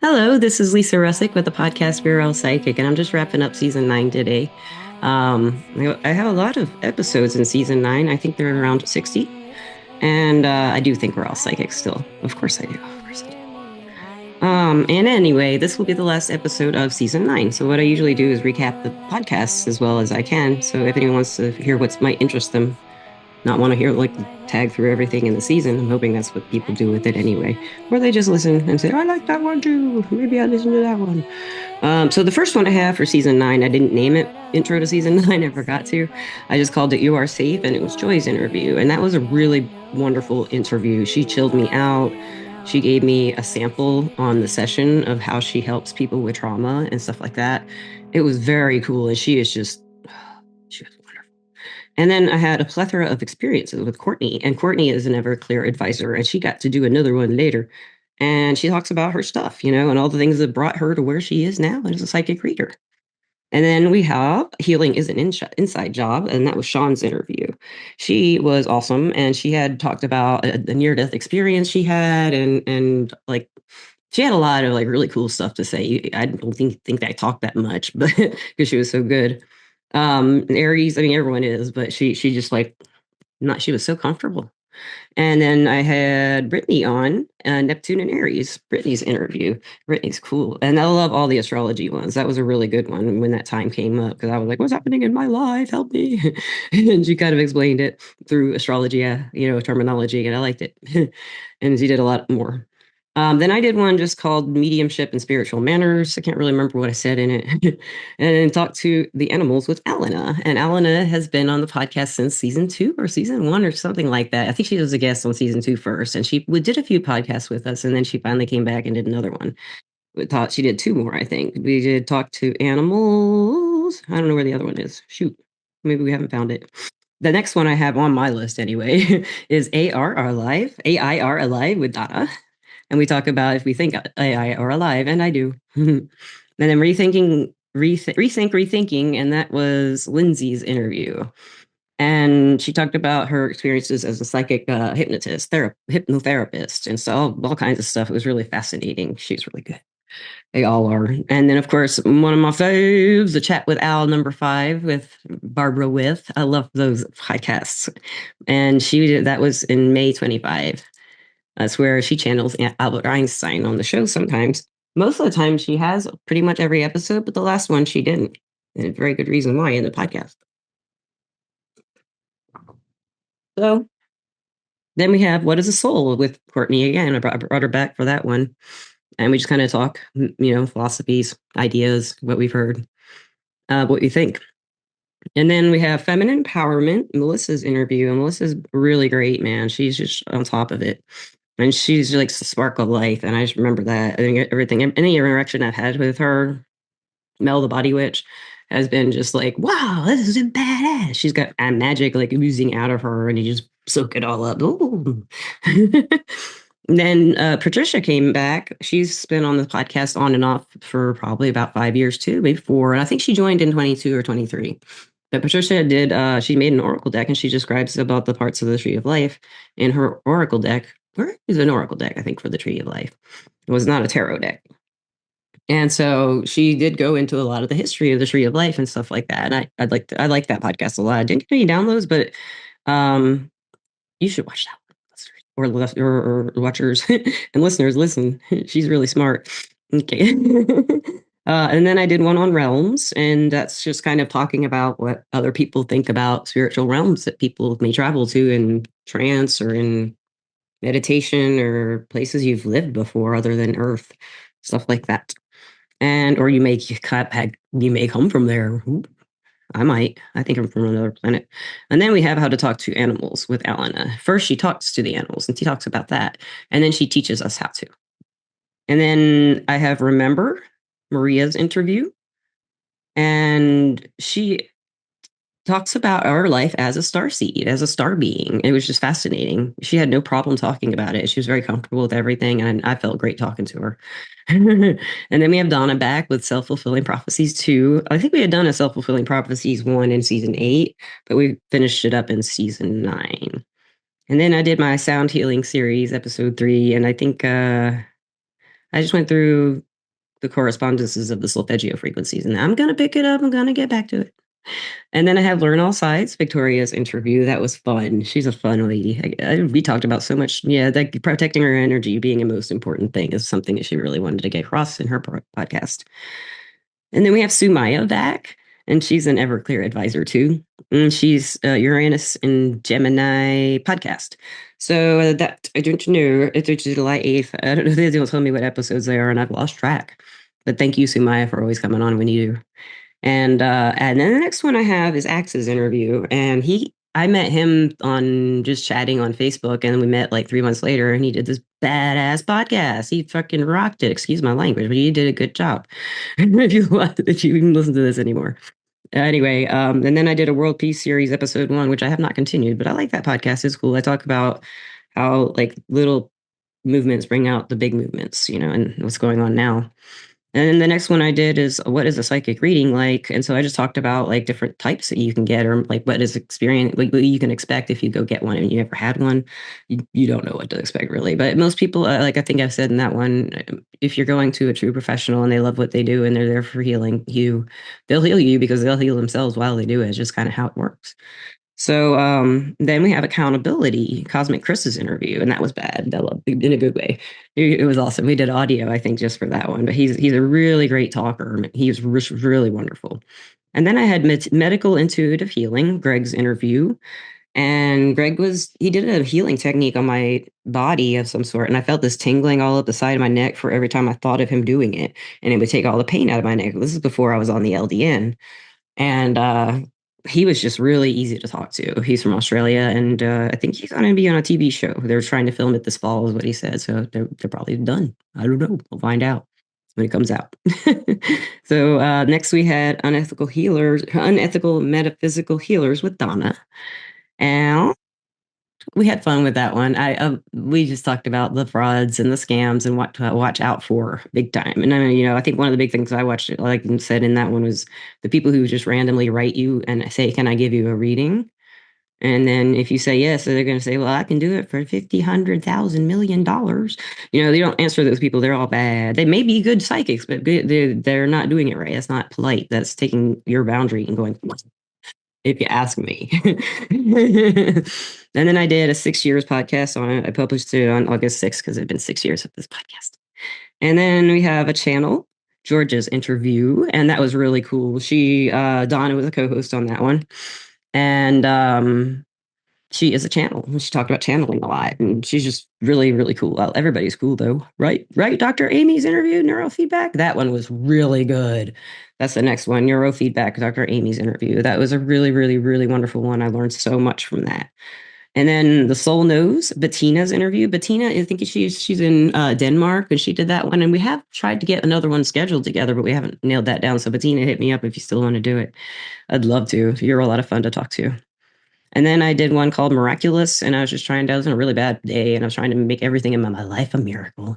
Hello, this is Lisa Russick with the podcast We're All Psychic, and I'm just wrapping up season 9 today. I have a lot of episodes in season 9. I think they're around 60. And I do think we're all psychic still. Of course I do. Of course I do. And anyway, this will be the last episode of season 9. So what I usually do is recap the podcasts as well as I can. So if anyone wants to hear what might interest them, not want to hear like tag through everything in the season. I'm hoping that's what people do with it anyway. Or they just listen and say, I like that one too. Maybe I listen to that one. So the first one I have for season 9, I didn't name it Intro to Season 9. I forgot to. I just called it You Are Safe, and it was Joy's interview. And that was a really wonderful interview. She chilled me out. She gave me a sample on the session of how she helps people with trauma and stuff like that. It was very cool. And she was wonderful. And then I had a plethora of experiences with Courtney, and Courtney is an Everclear advisor, and she got to do another one later. And she talks about her stuff, and all the things that brought her to where she is now as a psychic reader. And then we have Healing is an Inside Job, and that was Sean's interview. She was awesome, and she had talked about a near-death experience she had, and like she had a lot of like really cool stuff to say. I don't think I talked that much, but because she was so good. Aries, I mean everyone is, but she just like not. She was so comfortable. And then I had Brittany on Neptune and Aries, Brittany's interview. Brittany's cool. And I love all the astrology ones. That was a really good one when that time came up because I was like, what's happening in my life? Help me. And she kind of explained it through astrology, terminology, and I liked it. And she did a lot more. Then I did one just called Mediumship and Spiritual Manners. I can't really remember what I said in it. And then talked to the animals with Alana. And Alana has been on the podcast since season 2 or season 1 or something like that. I think she was a guest on season 2 first. And we did a few podcasts with us. And then she finally came back and did another one. We thought she did 2 more, I think. We did talk to animals. I don't know where the other one is. Shoot. Maybe we haven't found it. The next one I have on my list anyway is AIR Alive with Donna. And we talk about if we think AI are alive, and I do. And then rethinking, and that was Lindsay's interview. And she talked about her experiences as a psychic hypnotherapist, and so all kinds of stuff. It was really fascinating. She's really good. They all are. And then, of course, one of my faves, the chat with Al number 5 with Barbara With. I love those podcasts. And that was in May 25. That's where she channels Albert Einstein on the show sometimes. Most of the time, she has pretty much every episode, but the last one she didn't. And a very good reason why in the podcast. So then we have What is a Soul with Courtney again. I brought her back for that one. And we just kind of talk, philosophies, ideas, what we've heard, what we think. And then we have Feminine Empowerment, Melissa's interview. And Melissa's really great, man. She's just on top of it. And she's like the spark of life. And I just remember that. I think any interaction I've had with her, Mel the Body Witch, has been just like, wow, this is badass. She's got magic like oozing out of her, and you just soak it all up. Ooh. Then Patricia came back. She's been on the podcast on and off for probably about 5 years too, maybe 4. And I think she joined in 22 or 23. But Patricia she made an oracle deck, and she describes about the parts of the Tree of Life in her oracle deck. Where is an oracle deck, I think, for the Tree of Life? It was not a tarot deck. And so she did go into a lot of the history of the Tree of Life and stuff like that. And I like that podcast a lot. I didn't get any downloads, but you should watch that or watchers and listeners listen. She's really smart. Okay. And then I did one on realms, and that's just kind of talking about what other people think about spiritual realms that people may travel to in trance or in meditation or places you've lived before other than Earth, stuff like that. Or you may come from there. Ooh, I might. I think I'm from another planet. And then we have How to Talk to Animals with Alana. First, she talks to the animals, and she talks about that. And then she teaches us how to. And then I have Remember, Maria's interview. And she talks about our life as a star seed, as a star being. It was just fascinating. She had no problem talking about it. She was very comfortable with everything, and I felt great talking to her. And then we have Donna back with Self-Fulfilling Prophecies 2. I think we had done a Self-Fulfilling Prophecies 1 in season 8, but we finished it up in season 9. And then I did my Sound Healing series, episode 3, and I think I just went through the correspondences of the solfeggio frequencies. And I'm going to pick it up. I'm going to get back to it. And then I have Learn All Sides, Victoria's interview. That was fun. She's a fun lady. We talked about so much. Yeah, that protecting her energy being a most important thing is something that she really wanted to get across in her podcast. And then we have Sumaya back, and she's an Everclear advisor too. And she's Uranus and Gemini podcast. So that I don't know. It's July 8th. I don't know. They don't tell me what episodes they are, and I've lost track. But thank you, Sumaya, for always coming on when you do. And then the next one I have is Axe's interview, and I met him on just chatting on Facebook, and we met like 3 months later, and he did this badass podcast. He fucking rocked it. Excuse my language, but he did a good job. If you even listen to this anymore. Anyway, and then I did a World Peace Series episode 1, which I have not continued, but I like that podcast. It's cool. I talk about how like little movements bring out the big movements, and what's going on now. And then the next one I did is what is a psychic reading like? And so I just talked about like different types that you can get, or like what is experience, like what you can expect if you go get one and you never had one. You don't know what to expect really. But most people, like I think I've said in that one, if you're going to a true professional and they love what they do and they're there for healing you, they'll heal you because they'll heal themselves while they do it. It's just kind of how it works. So then we have accountability, Cosmic Chris's interview, and that was bad. I loved it in a good way. It was awesome. We did audio, I think, just for that one. But he's a really great talker. He was really wonderful. And then I had medical intuitive healing, Greg's interview, and he did a healing technique on my body of some sort, and I felt this tingling all up the side of my neck for every time I thought of him doing it, and it would take all the pain out of my neck. This is before I was on the LDN. And he was just really easy to talk to. He's from Australia, and I think he's going to be on a TV show. They're trying to film it this fall, is what he said. So they're probably done. I don't know. We'll find out when it comes out. So next we had unethical metaphysical healers with Donna. And we had fun with that one. We just talked about the frauds and the scams and what to watch out for big time. And I think one of the big things I watched, like I said in that one, was the people who just randomly write you and say, "Can I give you a reading?" And then if you say yes, they're going to say, "Well, I can do it for 50, 100,000, $1,000,000." They don't answer those people. They're all bad. They may be good psychics, but they're not doing it right. That's not polite. That's taking your boundary and going, if you ask me. And then I did a 6 years podcast on it. I published it on August 6th because it's been 6 years of this podcast. And then we have a channel, Georgia's interview, and that was really cool. Donna was a co-host on that one. And she is a channel. She talked about channeling a lot, and she's just really, really cool. Well, everybody's cool though, right? Right, Dr. Amy's interview, neurofeedback. That one was really good. That's the next one, neurofeedback, Dr. Amy's interview. That was a really, really, really wonderful one. I learned so much from that. And then the Soul Knows, Bettina's interview. Bettina, I think she's in Denmark, and she did that one. And we have tried to get another one scheduled together, but we haven't nailed that down. So Bettina, hit me up if you still want to do it. I'd love to. You're a lot of fun to talk to. And then I did one called Miraculous, and I was on a really bad day, and I was trying to make everything in my life a miracle.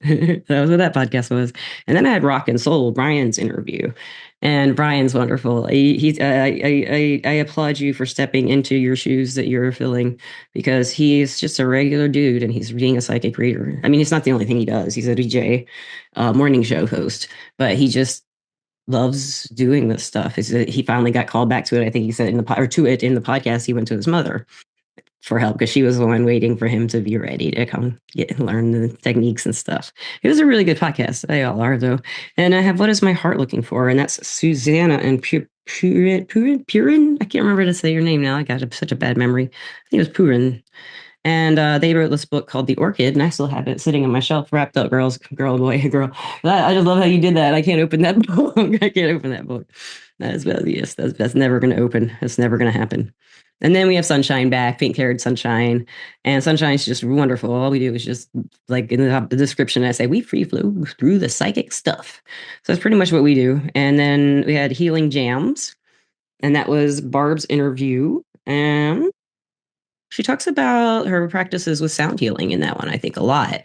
That was what that podcast was. And then I had Rock and Soul, Brian's interview, and Brian's wonderful. I applaud you for stepping into your shoes that you're filling, because he's just a regular dude, and he's being a psychic reader. I mean, it's not the only thing he does. He's a DJ, morning show host, but he just loves doing this stuff. He finally got called back to it. I think he said in the podcast. He went to his mother for help because she was the one waiting for him to be ready to come learn the techniques and stuff. It was a really good podcast. They all are though. And I have What Is My Heart Looking For? And that's Susanna and Purin. I can't remember how to say your name now. I got such a bad memory. I think it was Purin. And they wrote this book called The Orchid, and I still have it sitting on my shelf, wrapped up, girl. I just love how you did that. I can't open that book. I can't open that book. That's never going to open. It's never going to happen. And then we have Sunshine back, pink haired Sunshine. And Sunshine's just wonderful. All we do is just, like in the description, I say, we free flow through the psychic stuff. So that's pretty much what we do. And then we had Healing Jams, and that was Barb's interview. And she talks about her practices with sound healing in that one, I think, a lot.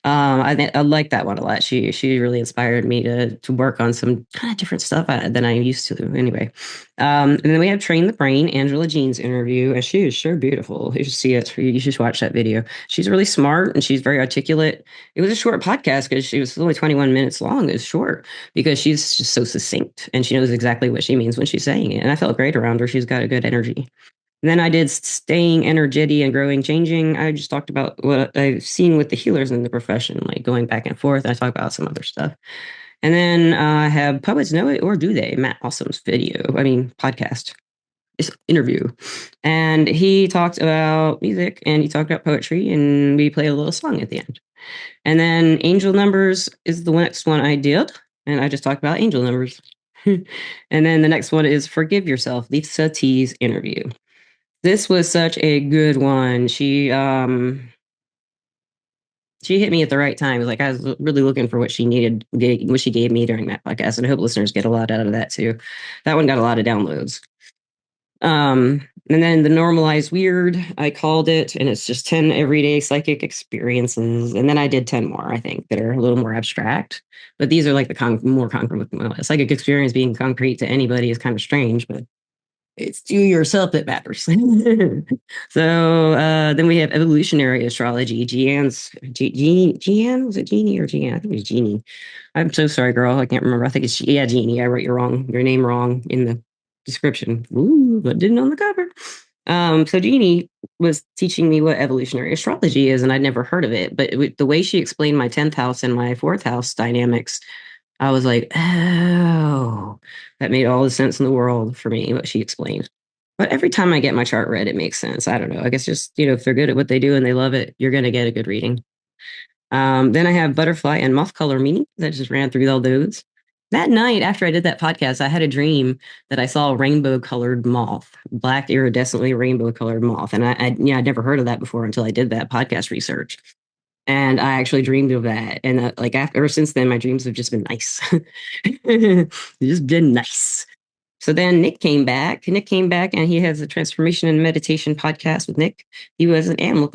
I like that one a lot. She really inspired me to work on some kind of different stuff than I used to. Anyway, and then we have Train the Brain, Angela Jean's interview, and she is so beautiful. You should see it. You should watch that video. She's really smart and she's very articulate. It was a short podcast because she was only 21 minutes long. It's short because she's just so succinct and she knows exactly what she means when she's saying it. And I felt great around her. She's got a good energy. And then I did Staying Energetic and Growing Changing. I just talked about what I've seen with the healers in the profession, like going back and forth. I talk about some other stuff. And then I have Poets Know It or Do They? Matt Awesome's podcast, this interview. And he talked about music and he talked about poetry and we played a little song at the end. And then Angel Numbers is the next one I did. And I just talked about angel numbers. And then the next one is Forgive Yourself, Lisa T's interview. This was such a good one. She hit me at the right time. It was like I was really looking for what she needed, what she gave me during that podcast, and I hope listeners get a lot out of that too. That one got a lot of downloads. And then the Normalized Weird, I called it, and it's just 10 everyday psychic experiences. And then I did 10 more, I think, that are a little more abstract. But these are like the more concrete. Psychic experience being concrete to anybody is kind of strange, but it's you yourself that matters. So then we have evolutionary astrology. Jeanne, was it Jeannie or Jeanne? I think it was Jeannie. I'm so sorry, girl. I can't remember. I think it's Jeannie. I wrote your name wrong in the description. Ooh, but didn't on the cover. So Jeannie was teaching me what evolutionary astrology is, and I'd never heard of it. But the way she explained my 10th house and my 4th house dynamics, I was like, oh, that made all the sense in the world for me, what she explained. But every time I get my chart read, it makes sense. I don't know. I guess just, if they're good at what they do and they love it, you're going to get a good reading. Then I have butterfly and moth color meaning that just ran through all those. That night after I did that podcast, I had a dream that I saw a rainbow colored moth, black iridescently rainbow colored moth. And I'd never heard of that before until I did that podcast research. And I actually dreamed of that. And ever since then, my dreams have just been nice. Just been nice. So then Nick came back. Nick came back and he has a transformation and meditation podcast with Nick. He was an animal a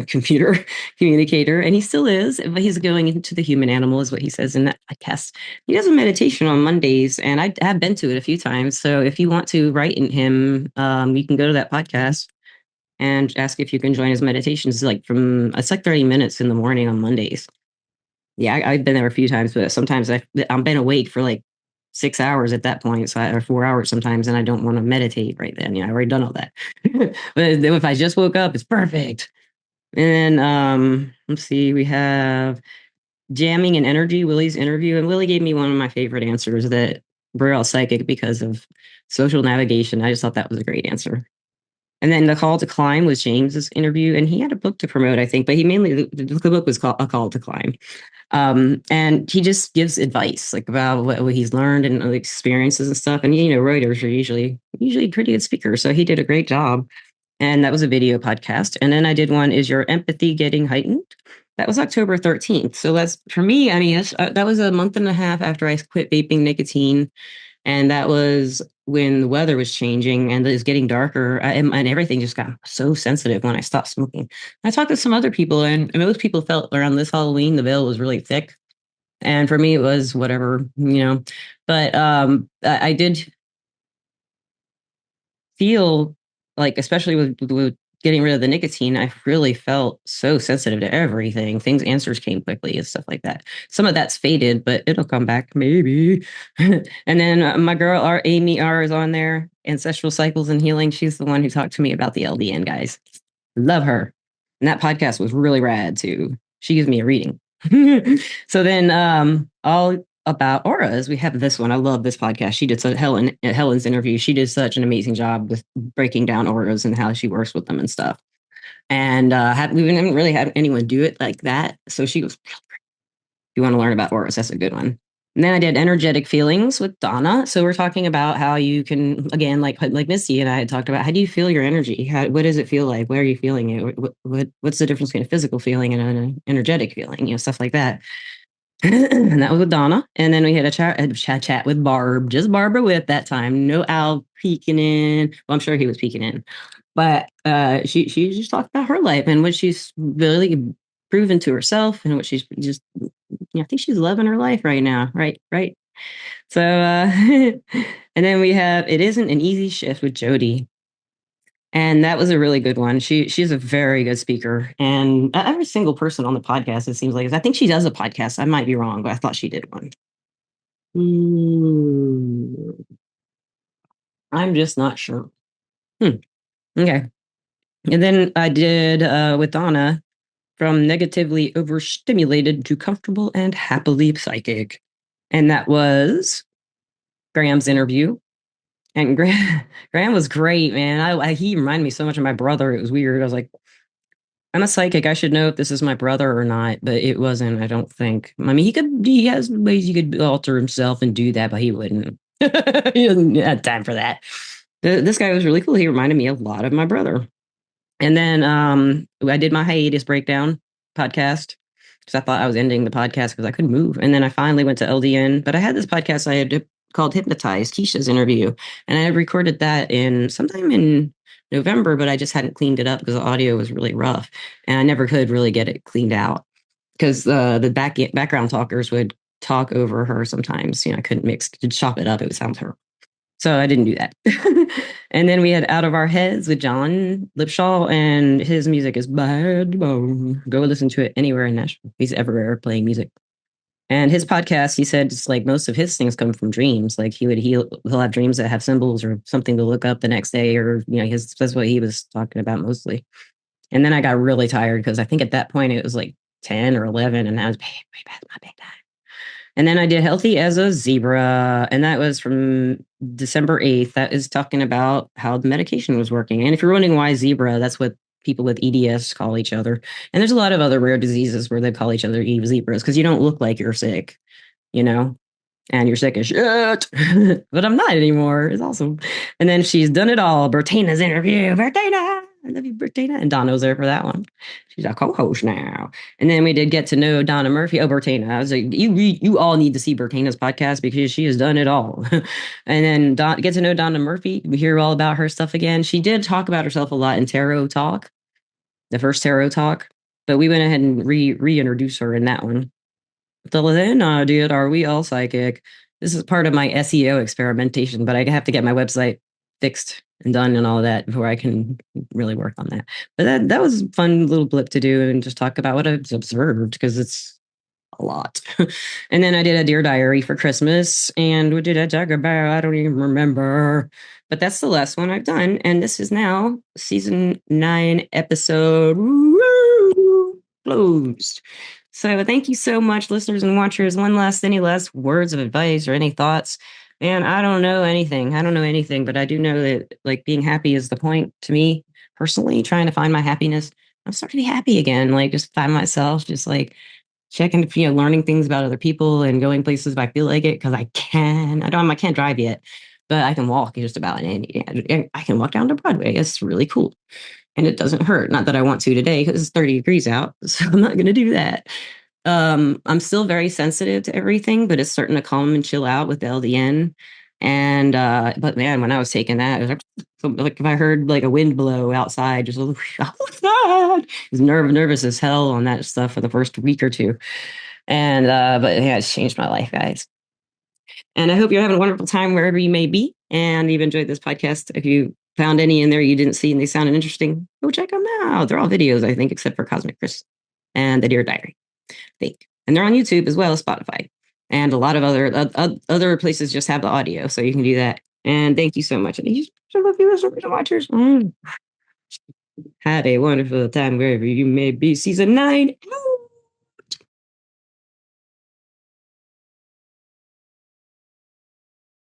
computer communicator, and he still is, but he's going into the human animal, is what he says in that podcast. He does a meditation on Mondays, and I have been to it a few times. So if you want to write in him, you can go to that podcast and ask if you can join his meditations. It's like 30 minutes in the morning on Mondays. Yeah, I've been there a few times, but sometimes I've been awake for like 6 hours at that point, or 4 hours sometimes, and I don't want to meditate right then. I've already done all that. But if I just woke up, it's perfect. And then let's see, we have Jamming and Energy, Willie's interview, and Willie gave me one of my favorite answers, that we're all psychic because of social navigation. I just thought that was a great answer. And then The Call to Climb was James's interview, and he had a book to promote, I think, but he mainly the book was called A Call to Climb. And he just gives advice like about what he's learned and experiences and stuff. And writers are usually pretty good speakers, so he did a great job. And that was a video podcast. And then I did one, Is Your Empathy Getting Heightened? That was October 13th. So that's for me. I mean, that was a month and a half after I quit vaping nicotine. And that was when the weather was changing and it was getting darker, and everything just got so sensitive when I stopped smoking. I talked to some other people, and most people felt around this Halloween, the veil was really thick. And for me, it was whatever. But I did feel like, especially with getting rid of the nicotine, I really felt so sensitive to everything. Answers came quickly and stuff like that. Some of that's faded, but it'll come back maybe. And then my girl, Amy R, is on there. Ancestral Cycles and Healing. She's the one who talked to me about the LDN guys. Love her. And that podcast was really rad too. She gives me a reading. So then all about auras, we have this one. I love this podcast. She did Helen's interview. She did such an amazing job with breaking down auras and how she works with them and stuff. And we haven't really had anyone do it like that. So she goes, if you want to learn about auras, that's a good one. And then I did Energetic Feelings with Donna. So we're talking about how you can, again, like Misty and I had talked about, how do you feel your energy? What does it feel like? Where are you feeling it? What's the difference between a physical feeling and an energetic feeling? Stuff like that. And that was with Donna. And then we had a chat with Barb, just Barbara with that time. No Al peeking in. Well, I'm sure he was peeking in. But she just talked about her life and what she's really proven to herself and what she's just, I think she's loving her life right now. Right, right. So, and then we have It Isn't an Easy Shift with Jody. And that was a really good one. She's a very good speaker, and every single person on the podcast, it seems like, I think she does a podcast. I might be wrong, but I thought she did one. I'm just not sure. Okay. And then I did with Donna, From Negatively Overstimulated to Comfortable and Happily Psychic. And that was Graham's interview. And Graham was great, man. He reminded me so much of my brother. It was weird. I was like, I'm a psychic. I should know if this is my brother or not, but it wasn't, I don't think. I mean, he has ways he could alter himself and do that, but he wouldn't. He doesn't have time for that. This guy was really cool. He reminded me a lot of my brother. And then I did my hiatus breakdown podcast because I thought I was ending the podcast because I couldn't move. And then I finally went to LDN, but I had this podcast I had called Hypnotized, Keisha's interview, and I recorded that in sometime in November, but I just hadn't cleaned it up because the audio was really rough, and I never could really get it cleaned out because the background talkers would talk over her sometimes. I couldn't to chop it up; it would sound terrible. So I didn't do that. And then we had Out of Our Heads with John Lipshaw, and his music is bad. Go listen to it anywhere in Nashville. He's everywhere playing music. And his podcast, he said, just like most of his things come from dreams. Like he'll have dreams that have symbols or something to look up the next day, or that's what he was talking about mostly. And then I got really tired because I think at that point it was like 10 or 11, and I was way past my bedtime. And then I did Healthy as a Zebra, and that was from December 8th. That is talking about how the medication was working. And if you're wondering why zebra, that's what people with EDS call each other. And there's a lot of other rare diseases where they call each other zebras because you don't look like you're sick, and you're sick as shit. But I'm not anymore. It's awesome. And then she's done it all. Bertina's interview. Bertina. I love you, Bertina. And Donna's there for that one. She's a co-host now. And then we did get to know Donna Murphy. Oh, Bertina. I was like, you all need to see Bertina's podcast because she has done it all. And then get to know Donna Murphy. We hear all about her stuff again. She did talk about herself a lot in Tarot Talk, the first Tarot Talk. But we went ahead and reintroduced her in that one. So then I did Are We All Psychic? This is part of my SEO experimentation, but I have to get my website fixed and done and all that before I can really work on that. But that was a fun little blip to do and just talk about what I've observed because it's a lot. And then I did a Dear Diary for Christmas. And what did I talk about? I don't even remember. But that's the last one I've done. And this is now season 9 episode closed. So thank you so much, listeners and watchers. Any last words of advice or any thoughts? And I don't know anything. But I do know that like being happy is the point to me personally, trying to find my happiness. I'm starting to be happy again. Like just find myself just like checking, learning things about other people and going places if I feel like it because I can. I can't drive yet, but I can walk just about any. I can walk down to Broadway. It's really cool. And it doesn't hurt. Not that I want to today because it's 30 degrees out. So I'm not going to do that. I'm still very sensitive to everything, but it's starting to calm and chill out with the LDN. And but man, when I was taking that, it was like if I heard like a wind blow outside, just oh God, I was nervous as hell on that stuff for the first week or two. And but yeah, it's changed my life, guys. And I hope you're having a wonderful time wherever you may be. And you've enjoyed this podcast. If you found any in there you didn't see and they sounded interesting, go check them out. They're all videos, I think, except for Cosmic Chris and the Dear Diary. I think. And they're on YouTube as well as Spotify. And a lot of other places just have the audio, so you can do that. And thank you so much. And thank you so much, viewers and watchers. Had a wonderful time wherever you may be. Season 9.